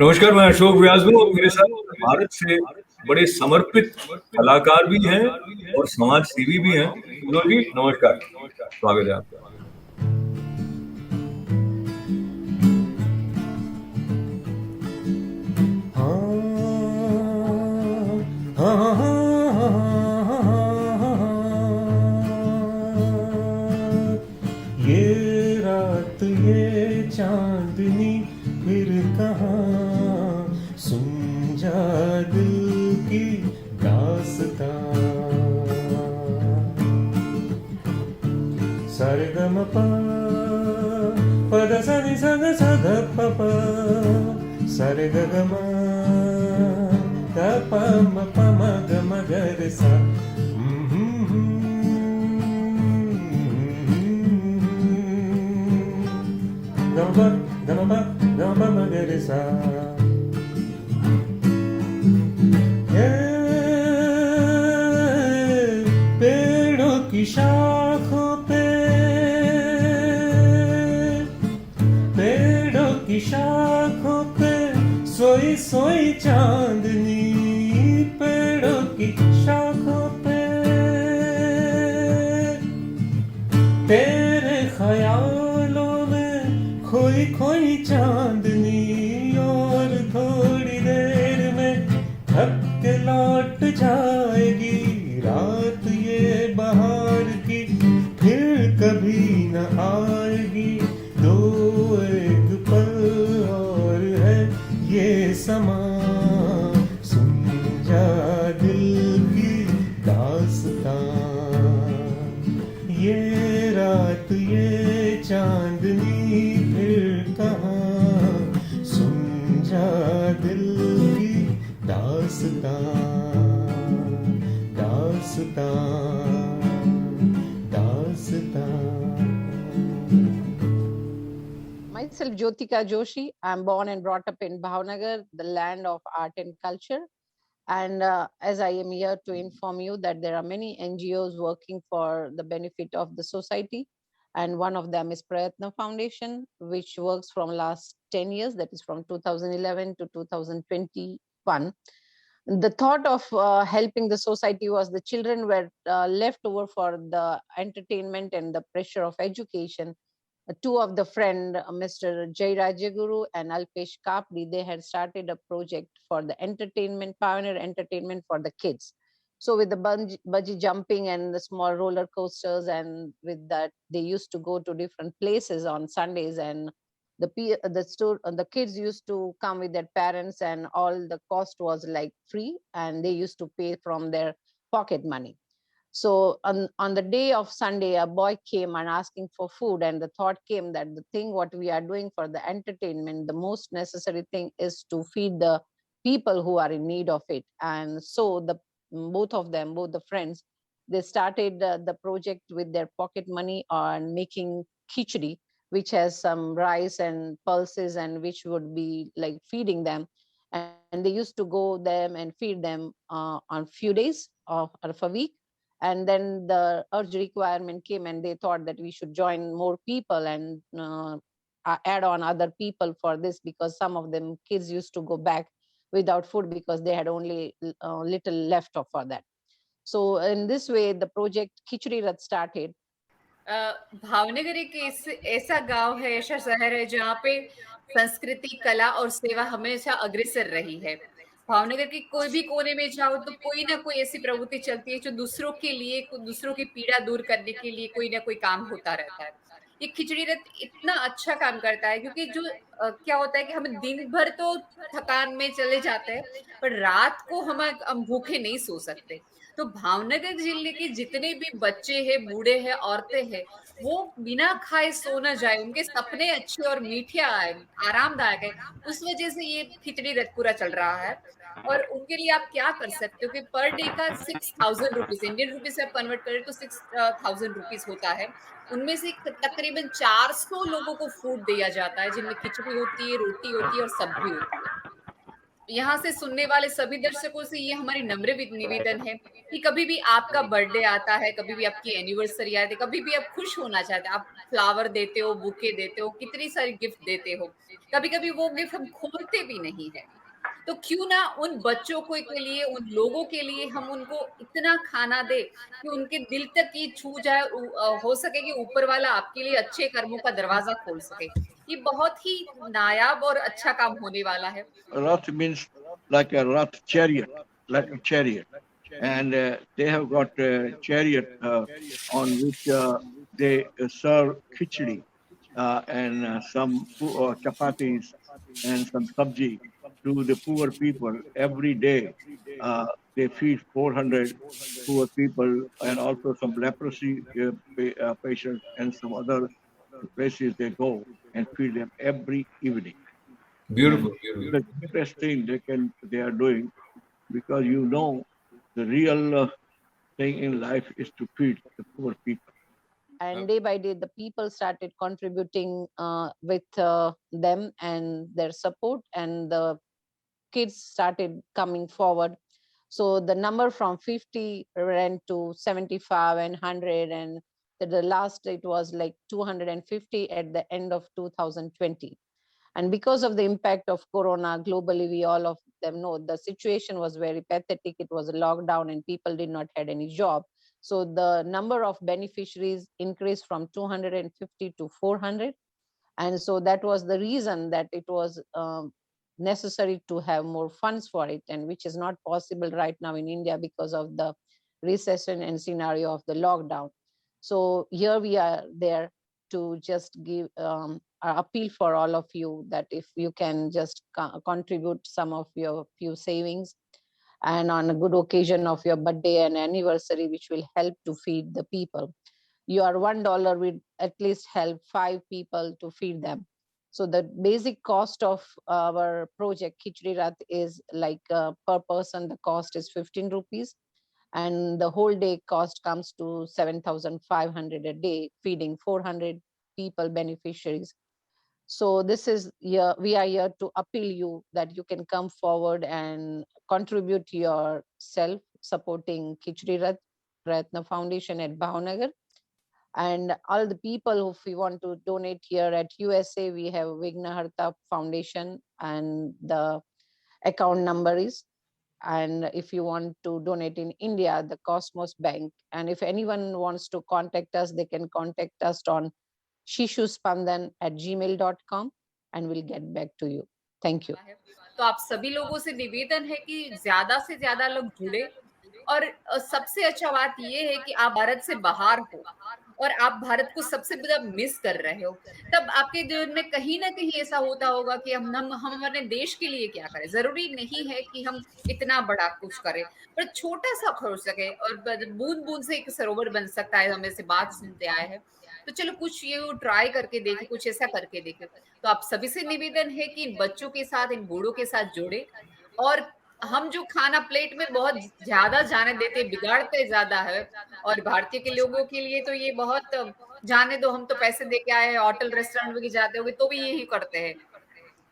नमस्कार, मैं अशोक व्यास हूँ और मेरे साथ भारत से बड़े समर्पित कलाकार भी हैं और समाज सेवी भी हैं। मनोज जी, नमस्कार, स्वागत है आपका। ये रात ये चांदनी फिर कहाँ, सुन जा दिल की दास्तां। सरगमपा पद सनि सग सग पप सरगम प म प म ग म ग रे सा। गम प गम प गम प म ग रे सा। पेड़ों की शाखों पे, पेड़ों की शाखों पे सोई सोई चांदनी, पेड़ों की शाखों पे तेरे ख्यालों में खोई खोई चांदनी। और थोड़ी देर में थक के लौट जाएगी रात ये बहार की, फिर कभी न आएगी। दो एक पल और है ये समा, सुन जा दिल की दास्तां। ये रात ये चांदनी फिर कहाँ, सुन जा दिल की दास्तां, दास्तां, दास्तां। Myself, Jyotika Joshi. I'm born and brought up in Bhavnagar, the land of art and culture. And as I am here to inform you that there are many NGOs working for the benefit of the society. And one of them is Prayatna Foundation, which works from last 10 years, that is from 2011 to 2021. The thought of helping the society was the children were left over for the entertainment and the pressure of education. Two of the friend, Mr. Jai Rajaguru and Alpesh Kapri, they had started a project for the entertainment, pioneer entertainment for the kids. So with the bungee jumping and the small roller coasters, and with that, they used to go to different places on Sundays, and the kids used to come with their parents, and all the cost was like free, and they used to pay from their pocket money. So on the day of Sunday, a boy came and asking for food, and the thought came that the thing what we are doing for the entertainment, the most necessary thing is to feed the people who are in need of it. And so both of them, both the friends, they started the project with their pocket money on making khichdi, which has some rice and pulses, and which would be like feeding them. And they used to go them and feed them on few days of a week. And then the urge requirement came, and they thought that we should join more people and add on other people for this, because some of them kids used to go back without food because they had only little left for that. So in this way, the project Khichdi Rath started. Bhavnagar एक ऐसा गांव है, ऐसा शहर है जहाँ पे संस्कृति, कला और सेवा हमेशा अग्रसर रही है। भावनगर के कोई भी कोने में जाओ तो कोई ना कोई ऐसी प्रवृत्ति चलती है जो दूसरों के लिए, दूसरों की पीड़ा दूर करने के लिए कोई ना कोई काम होता रहता है। ये खिचड़ी रथ इतना अच्छा काम करता है क्योंकि जो क्या होता है कि हम दिन भर तो थकान में चले जाते हैं, पर रात को हम भूखे नहीं सो सकते। तो भावनगर जिले के जितने भी बच्चे हैं, बूढ़े हैं, औरतें हैं, वो बिना खाए सो ना जाए, उनके सपने अच्छे और मीठे आए, आरामदायक है। उस वजह से ये खिचड़ी रथ पूरा चल रहा है। और उनके लिए आप क्या कर सकते हो कि पर डे का 6000 रुपीज, इंडियन रुपीज से आप कन्वर्ट करें तो 6000 रुपीज होता है। उनमें से तकरीबन 400 लोगों को फूड दिया जाता है, जिनमें खिचड़ी होती है, रोटी होती है और सब्जी होती है। यहाँ से सुनने वाले सभी दर्शकों से ये हमारी नम्र निवेदन है कि कभी भी आपका बर्थडे आता है, कभी भी आपकी एनिवर्सरी आती है, कभी भी आप खुश होना चाहते हैं, आप फ्लावर देते हो, बुके देते हो, कितनी सारी गिफ्ट देते हो, कभी-कभी वो गिफ्ट हम खोलते भी नहीं है। तो क्यों ना उन बच्चों को के लिए, उन लोगों के लिए हम उनको इतना खाना दें कि उनके दिल तक ये छू जाए, हो सके कि ऊपर वाला आपके लिए अच्छे कर्मों का दरवाजा खोल सके। ये बहुत ही नायाब और अच्छा काम होने वाला है। Rath means like a Rath chariot, like a chariot. And they have got a chariot on which they serve khichdi and some chapatis and some sabji to the poor people every day. They feed 400 poor people and also some leprosy patients and some other places they go and feed them every evening. Beautiful, It's beautiful. the best thing they are doing, because the real thing in life is to feed the poor people. And day by day, the people started contributing with them and their support, and the kids started coming forward. So the number from 50 went to 75 and 100, and the last it was like 250 at the end of 2020. And because of the impact of Corona globally, we all of them know the situation was very pathetic. It was a lockdown and people did not had any job. So the number of beneficiaries increased from 250 to 400. And so that was the reason that it was necessary to have more funds for it, and which is not possible right now in India because of the recession and scenario of the lockdown. So here we are there to just give appeal for all of you that if you can just contribute some of your few savings, and on a good occasion of your birthday and anniversary, which will help to feed the people. Your $1 will at least help 5 people to feed them. So the basic cost of our project Khichdi Rath is like per person, the cost is 15 rupees. And the whole day cost comes to 7,500 a day, feeding 400 people beneficiaries. So this is here, we are here to appeal you that you can come forward and contribute yourself supporting Khichdi Rath Ratna Foundation at Bhavnagar. And all the people, if you want to donate here at USA, we have Vignaharta Foundation, and the account number is. And if you want to donate in India, the Cosmos Bank. And if anyone wants to contact us, they can contact us on shishuspandan@gmail.com, and we'll get back to you. Thank you. तो आप सभी लोगों से निवेदन है कि ज्यादा से ज्यादा लोग जुड़े, और सबसे अच्छा बात ये है कि आप भारत से बाहर हो और आप भारत को सबसे ज्यादा मिस कर रहे हो, तब आपके दिल में कहीं ना कहीं ऐसा होता होगा कि हम अपने देश के लिए क्या करें। जरूरी नहीं है कि हम इतना बड़ा कुछ करें, पर छोटा सा हो सके, और बूंद बूंद से एक सरोवर बन सकता है। हमें से बात सुनते आए हैं, तो चलो कुछ ये ट्राई करके देखे, कुछ ऐसा करके देखे। तो आप सभी से निवेदन है कि इन बच्चों के साथ, इन बूढ़ों के साथ जुड़े, और हम जो खाना प्लेट में बहुत ज्यादा जाने देते, बिगाड़ते ज्यादा है। और भारतीय के लोगों के लिए तो ये बहुत, जाने दो, हम तो पैसे दे के आए हैं, होटल रेस्टोरेंट में जाते होंगे तो भी यही करते हैं।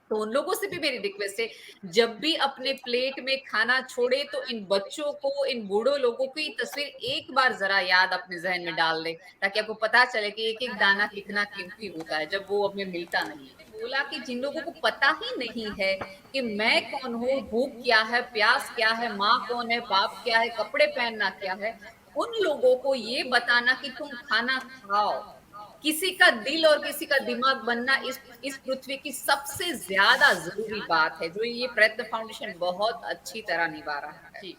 तो उन लोगों से भी मेरी रिक्वेस्ट है, जब भी अपने प्लेट में खाना छोड़े तो इन बच्चों को, इन बूढ़ों लोगों की तस्वीर एक बार जरा याद अपने जहन में डाल दें, ताकि आपको पता चले कि एक एक दाना कितना कीमती होता है जब वो हमें मिलता नहीं है। बोला कि जिन लोगों को पता ही नहीं है कि मैं कौन हूँ, भूख क्या है, प्यास क्या है, माँ कौन है, बाप क्या है, कपड़े पहनना क्या है, उन लोगों को ये बताना कि तुम खाना खाओ। किसी का दिल और किसी का दिमाग बनना इस पृथ्वी की सबसे ज्यादा जरूरी बात है, जो ये प्रयत्न फाउंडेशन बहुत अच्छी तरह निभा रहा है।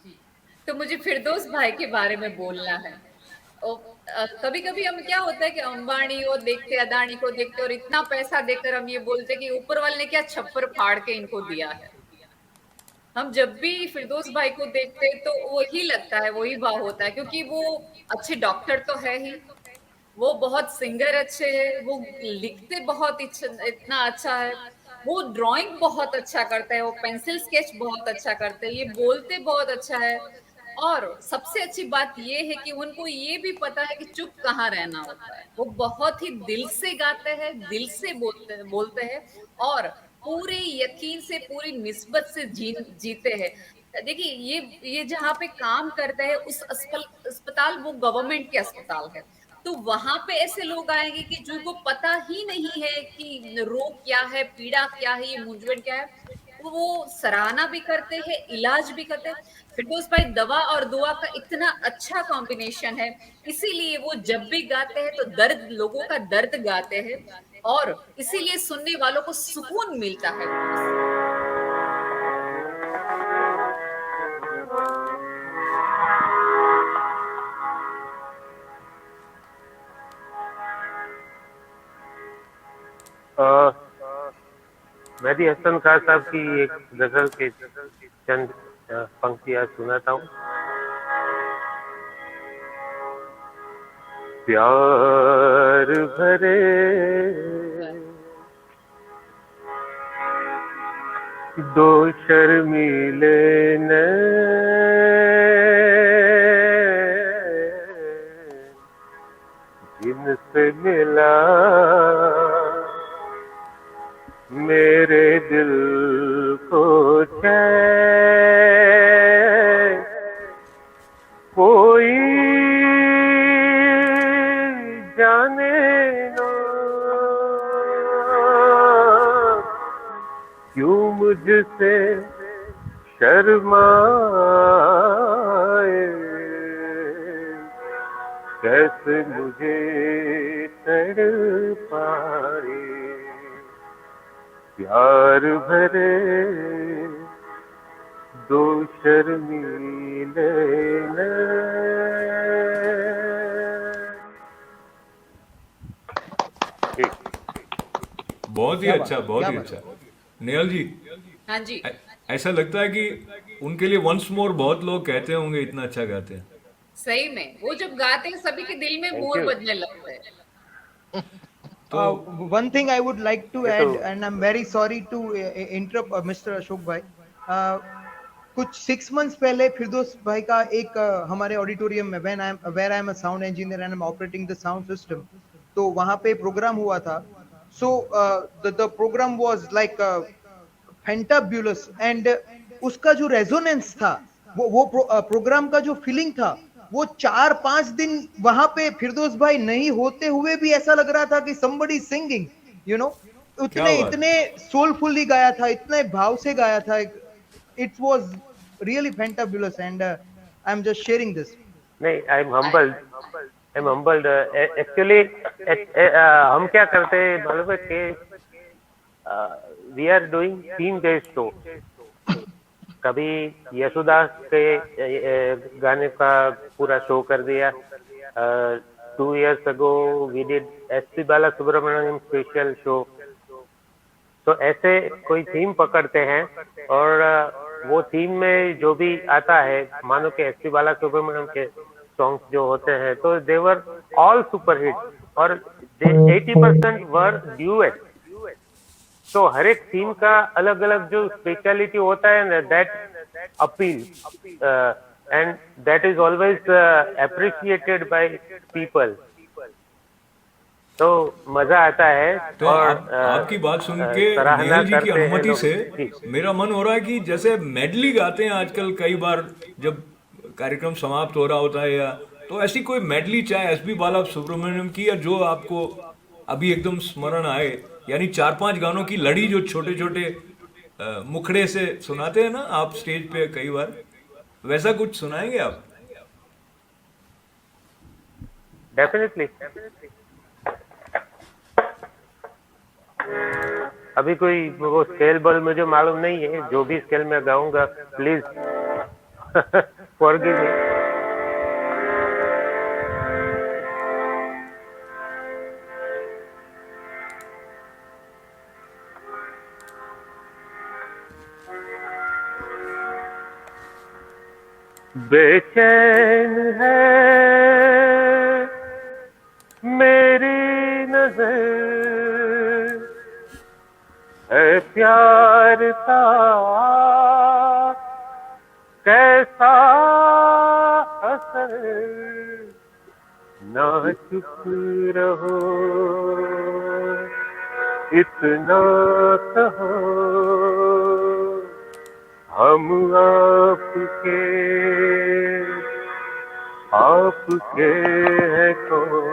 तो मुझे फिरदौस भाई के बारे में बोलना है। कभी कभी हम, क्या होता है कि अंबानी को देखते, अदानी को देखते, और इतना पैसा देकर हम ये बोलते कि ऊपर वाले ने क्या छप्पर फाड़ के इनको दिया है। हम जब भी फिरदौस भाई को देखते हैं तो वही लगता है, वही भाव होता है, क्योंकि वो अच्छे डॉक्टर तो है ही, वो बहुत सिंगर अच्छे हैं, वो लिखते बहुत इतना अच्छा है, वो ड्राइंग बहुत अच्छा करता है, वो पेंसिल स्केच बहुत अच्छा करते हैं, ये बोलते बहुत अच्छा है। और सबसे अच्छी बात ये है कि उनको ये भी पता है कि चुप कहाँ रहना होता है। वो बहुत ही दिल से गाते हैं, दिल से बोलते हैं, और पूरे यकीन से, पूरी निस्बत से जीते हैं। देखिए ये जहाँ पे काम करता है उस अस्पताल वो गवर्नमेंट के अस्पताल है, तो वहां पे ऐसे लोग आएंगे कि जिनको पता ही नहीं है कि रोग क्या है, पीड़ा क्या है, ये मूंझवण क्या है, वो सराहना भी करते हैं, इलाज भी करते हैं। फिरदौस भाई, दवा और दुआ का इतना अच्छा कॉम्बिनेशन है, इसीलिए वो जब भी गाते हैं तो दर्द, लोगों का दर्द गाते हैं, और इसीलिए सुनने वालों को सुकून मिलता है उनसे। मेहदी हसन खान साहब की एक गजल के चंद पंक्तियां सुनाता हूँ। प्यार भरे दो शर्मीले जिनसे मिला मेरे दिल को चैन, कोई जाने ना क्यों मुझसे शर्माए, कैसे मुझे तड़पाए। प्यार भरे दो शर्मीले बहुत ही अच्छा, बहुत ही अच्छा। नेहल जी, हाँ जी, ऐसा लगता है कि उनके लिए वंस मोर बहुत लोग कहते होंगे, इतना अच्छा गाते हैं। सही में वो जब गाते हैं सभी के दिल में मोर बजने लगते हैं। One thing I would like to add, and I'm very sorry to interrupt Mr. Ashok bhai. कुछ 6 months पहले फिरदौस भाई का एक हमारे ऑडिटोरियम में where I am a sound engineer and I'm operating the sound system, तो वहां पे प्रोग्राम हुआ था. So the program was like fantabulous, and उसका जो रेजोनेंस था, वो प्रोग्राम का जो फीलिंग था, वो 4-5 दिन वहां पे फिरदौस भाई नहीं होते हुए भी ऐसा लग रहा था कि somebody singing, you know, इतने सोलफुली गाया था, इतने भाव से गाया था. It was really fantabulous, and I'm just sharing this. नहीं, I'm humbled. Actually, हम क्या करते हैं मालूम है कि we are doing theme-based show. कभी यशोदास के गाने का पूरा शो कर दिया. 2 years ago we did S.P. Balasubramaniam special show. तो ऐसे कोई थीम पकड़ते हैं और वो थीम में जो भी आता है, मानो कि एस पी बालासुब्रमण्यम के सॉन्ग्स जो होते हैं, तो दे वर ऑल सुपर हिट, और 80% वर ड्यूएट. तो हर एक थीम का अलग अलग जो स्पेशलिटी होता है, that appeal and that is always appreciated by people. तो मजा आता है. तो और आपकी बात सुन के नेहल जी की अनुमति से मेरा मन हो रहा है कि जैसे मेडली गाते हैं आजकल कई बार जब कार्यक्रम समाप्त हो रहा होता है, या तो ऐसी कोई मेडली, चाहे एसपी बालासुब्रमण्यम की या जो आपको अभी एकदम स्मरण आए, यानी 4-5 गानों की लड़ी जो छोटे छोटे मुखड़े से सुनाते हैं ना आप स्टेज पे कई बार, वैसा कुछ सुनाएंगे आप? डेफिनेटली. अभी कोई वो स्केल बल मुझे मालूम नहीं है, जो भी स्केल में गाऊंगा प्लीज फॉरगिव मी. बेचैन है मेरी नजर, है प्यार का कैसा असर, ना चुप रहो इतना कहाँ हम आपके हैं कौन,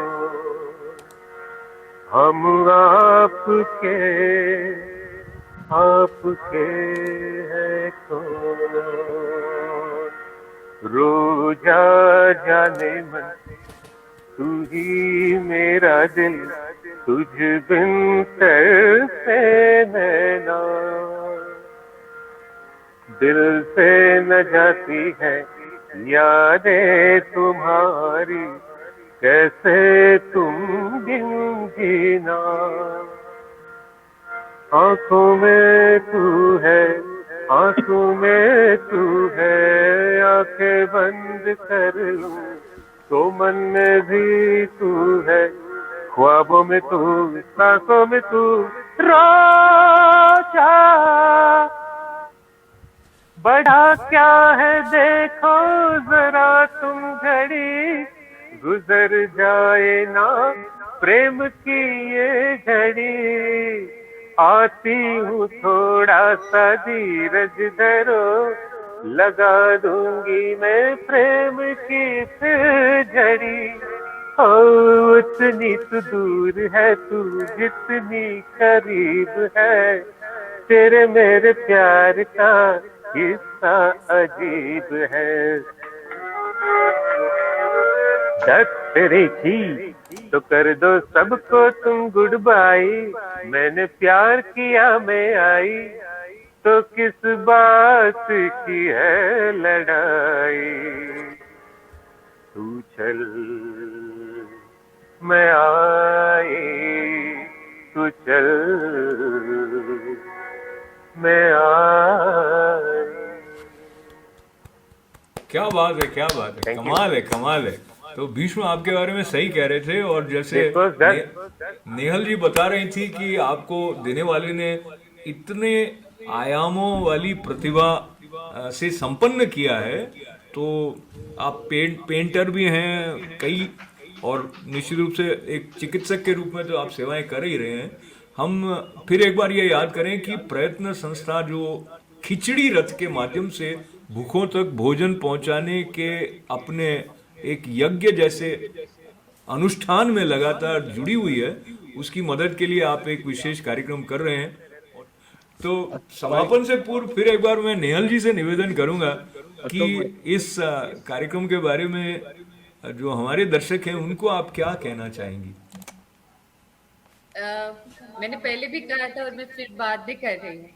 हम आपके हैं कौन। रोजा जाने मन तू ही मेरा दिल, तुझ बिन तरसे नैना, दिल से न जाती है यादें तुम्हारी, कैसे तुम बिन जीना। आंखों में तू है, आंसू में तू है, आंखें बंद कर लूं तो मन में भी तू है, ख्वाबों में तू, सांसों में तू। रोजा बढ़ा क्या है देखो जरा तुम घड़ी, गुजर जाए ना प्रेम की ये घड़ी। आती हूँ थोड़ा सा धीरज धरो, लगा दूंगी मैं प्रेम की फिर झड़ी। ओ उतनी तो दूर है तू जितनी करीब है, तेरे मेरे प्यार का किस्सा अजीब है। दस तेरी थी तो कर दो सबको तुम गुड बाय, मैंने प्यार किया मैं आई, तो किस बात की है लड़ाई। तू चल मैं आई, तू चल मैं आई। क्या बात है, क्या बात है, कमाल है, कमाल है। तो भीष्म आपके बारे में सही कह रहे थे, और जैसे नेहल जी बता रही थी कि आपको देने वाले ने इतने आयामों वाली प्रतिभा से संपन्न किया है, तो आप पेंटर भी हैं कई, और निश्चित रूप से एक चिकित्सक के रूप में तो आप सेवाएं कर ही रहे हैं। हम फिर एक बार ये याद करें कि प्रयत्न संस्था जो खिचड़ी रथ के माध्यम से भूखों तक भोजन पहुंचाने के अपने एक यज्ञ जैसे अनुष्ठान में लगातार जुड़ी हुई है, उसकी मदद के लिए आप एक विशेष कार्यक्रम कर रहे हैं। तो समापन से पूर्व फिर एक बार मैं नेहल जी से निवेदन करूंगा कि इस कार्यक्रम के बारे में जो हमारे दर्शक हैं उनको आप क्या कहना चाहेंगी। मैंने पहले भी कहा था और मैं फिर बात भी कर रही हूँ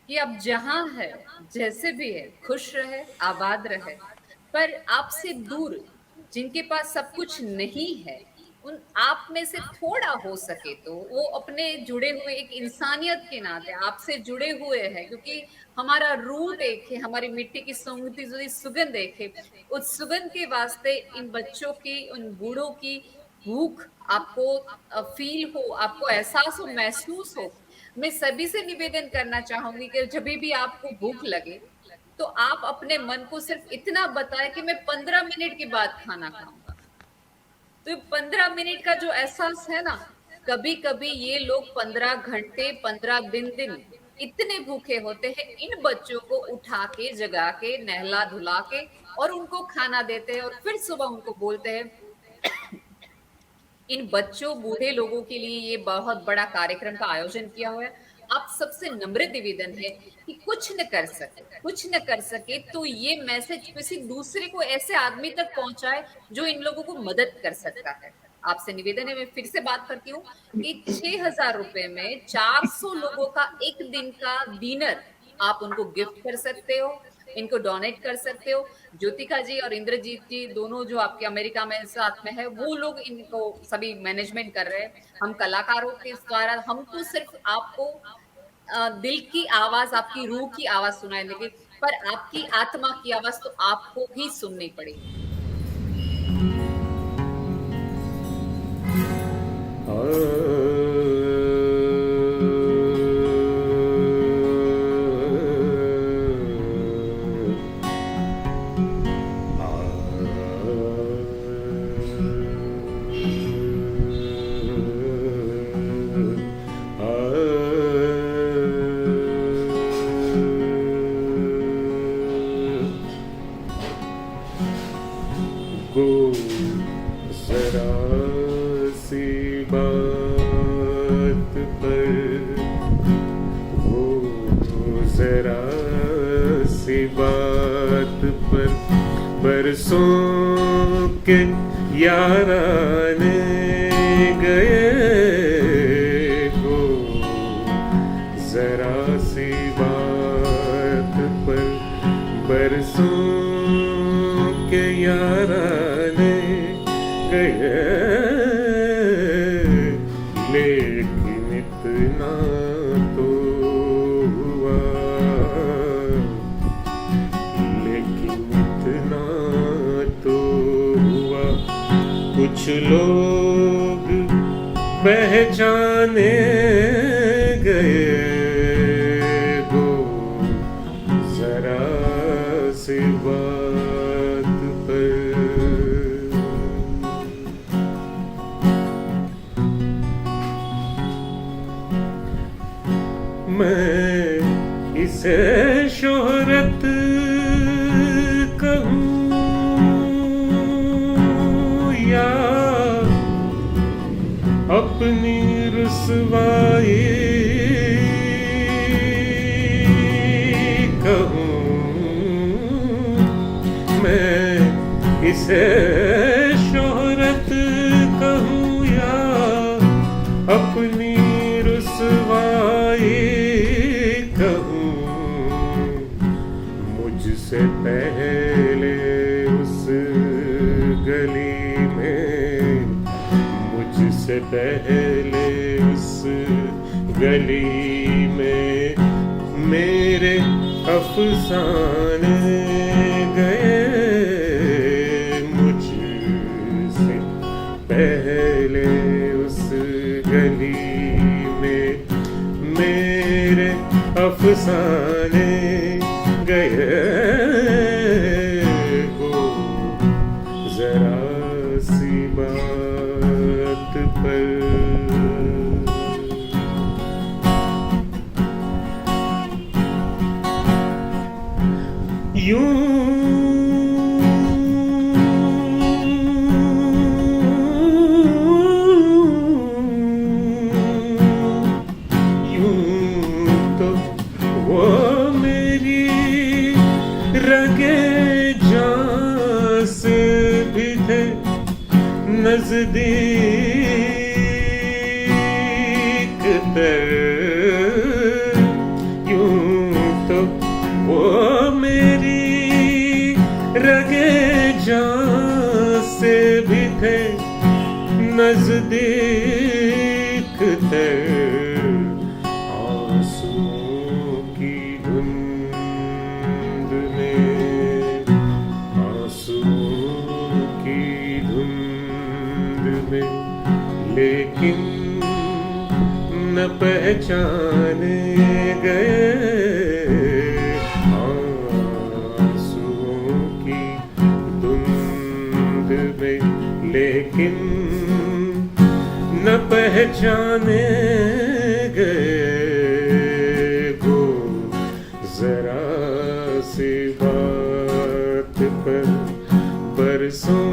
कि आप जहाँ है, जैसे भी है, खुश रहे, आबाद रहे, पर आपसे दूर जिनके पास सब कुछ नहीं है, उन आप में से थोड़ा हो सके तो वो अपने जुड़े हुए एक इंसानियत के नाते आपसे जुड़े हुए हैं, क्योंकि हमारा रूट एक है, हमारी मिट्टी की सूंघती हुई सुगंध एक है। उस सुगंध के वास्ते इन बच्चों की, उन बूढ़ों की भूख आपको फील हो, आपको एहसास हो, महसूस हो। मैं सभी से निवेदन करना चाहूंगी कि जब भी आपको भूख लगे तो आप अपने मन को सिर्फ इतना बताएं कि मैं 15 मिनट के बाद खाना खाऊंगा। तो 15 मिनट का जो एहसास है ना, कभी कभी ये लोग 15 घंटे, 15 दिन इतने भूखे होते हैं। इन बच्चों को उठा के, जगा के, नहला धुला के और उनको खाना देते हैं, और फिर सुबह उनको बोलते हैं। इन बच्चों, बूढ़े लोगों के लिए ये बहुत बड़ा कार्यक्रम का आयोजन किया हुआ है। आप सबसे नम्र निवेदन है कि कुछ न कर सके तो ये मैसेज किसी दूसरे को, ऐसे आदमी तक पहुंचाए जो इन लोगों को मदद कर सकता है। आपसे निवेदन है, मैं फिर से बात करती हूँ कि 6,000 रुपए में 400 लोगों का एक दिन का डिनर आप उनको गिफ्ट कर सकते हो, इनको डोनेट कर सकते हो। ज्योतिका जी और इंद्रजीत जी दोनों जो आपके अमेरिका में साथ में है, वो लोग इनको सभी मैनेजमेंट कर रहे हैं। हम कलाकारों के द्वारा, हम तो सिर्फ आपको दिल की आवाज, आपकी रूह की आवाज सुनाई देगी, पर आपकी आत्मा की आवाज तो आपको ही सुननी पड़ेगी। Ah बात पर बरसों के याराने गए हो, जरा सी बात पर बरसों के याराने गए, लेकिन इतना तो हुआ, लेकिन इतना तो हुआ, कुछ लोग पहचाने गए हो, जरा सी बात पर। मैं इसे शोहरत कहूँ या अपनी रुसवाई कहूँ, मैं इसे शोहरत कहूँ या अपनी रुसवाई कहूँ, मुझसे पहले उस गली में, मुझसे पहले उस गली में मेरे अफसाने गए, मुझसे पहले उस गली में मेरे अफसाने गए हो, जरा सी बात पर। यूं तो वो मेरी रगे जान से भी थे नजदीक तर, यूं तो वो मेरी रगे जान से भी थे नजदीक तर, आंसुओं की धुंध में, आंसुओं की धुंध में, लेकिन न पहचाने गए, आंसुओं की धुंध में, लेकिन न पहचाने गए हो, जरा सी बात पर बरसों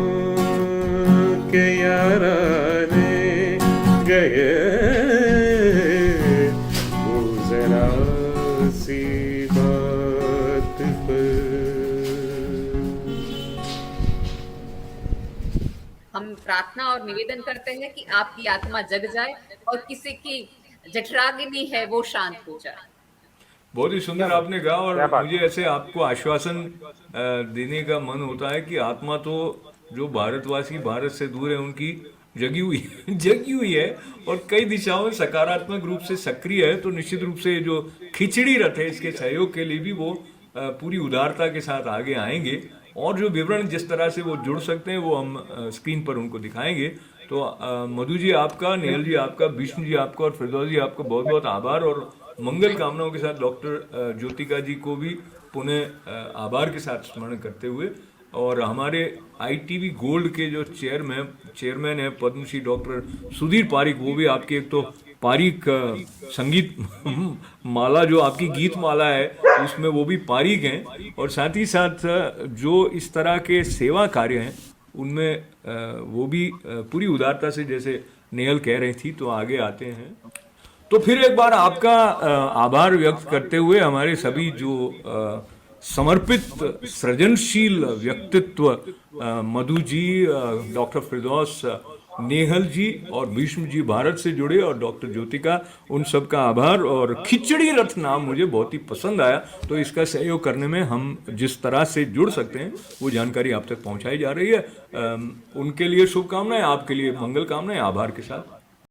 के याराने गए हो, जरा सी बात पर। हम प्रार्थना और निवेदन करते हैं कि आपकी आत्मा जग जाए और किसी की जठराग्नि है वो शांत हो जाए। बहुत ही सुंदर आपने कहा, क्या और बात। मुझे ऐसे आपको आश्वासन देने का मन होता है कि आत्मा तो जो भारतवासी भारत से दूर है उनकी जगी हुई जगी हुई है और कई दिशाओं में सकारात्मक रूप से सक्रिय है, तो निश्चित रूप से जो खिचड़ी रथ है इसके सहयोग के लिए भी वो पूरी उदारता के साथ आगे आएंगे, और जो विवरण जिस तरह से वो जुड़ सकते हैं वो हम स्क्रीन पर उनको दिखाएंगे। तो मधु जी आपका, नेहल जी आपका, विष्णु जी आपका और फिरदौस जी आपका बहुत बहुत आभार, और मंगल कामनाओं के साथ डॉक्टर ज्योतिका जी को भी पुनः आभार के साथ स्मरण करते हुए, और हमारे ITV गोल्ड के जो चेयरमैन है पद्मश्री डॉक्टर सुधीर पारिक, वो भी आपके एक तो पारिक संगीत माला जो आपकी गीत माला है उसमें वो भी पारिक हैं, और साथ ही साथ जो इस तरह के सेवा कार्य हैं उनमें वो भी पूरी उदारता से, जैसे नेहल कह रही थी, तो आगे आते हैं। तो फिर एक बार आपका आभार व्यक्त करते हुए हमारे सभी जो समर्पित सृजनशील व्यक्तित्व मधु जी, डॉक्टर फिरदौस, नेहल जी और भीष्म जी भारत से जुड़े, और डॉक्टर ज्योतिका, उन सब का आभार। और खिचड़ी रथ नाम मुझे बहुत ही पसंद आया, तो इसका सहयोग करने में हम जिस तरह से जुड़ सकते हैं वो जानकारी आप तक पहुंचाई जा रही है। उनके लिए शुभकामनाएं, आपके लिए मंगल कामनाएं, आभार के साथ।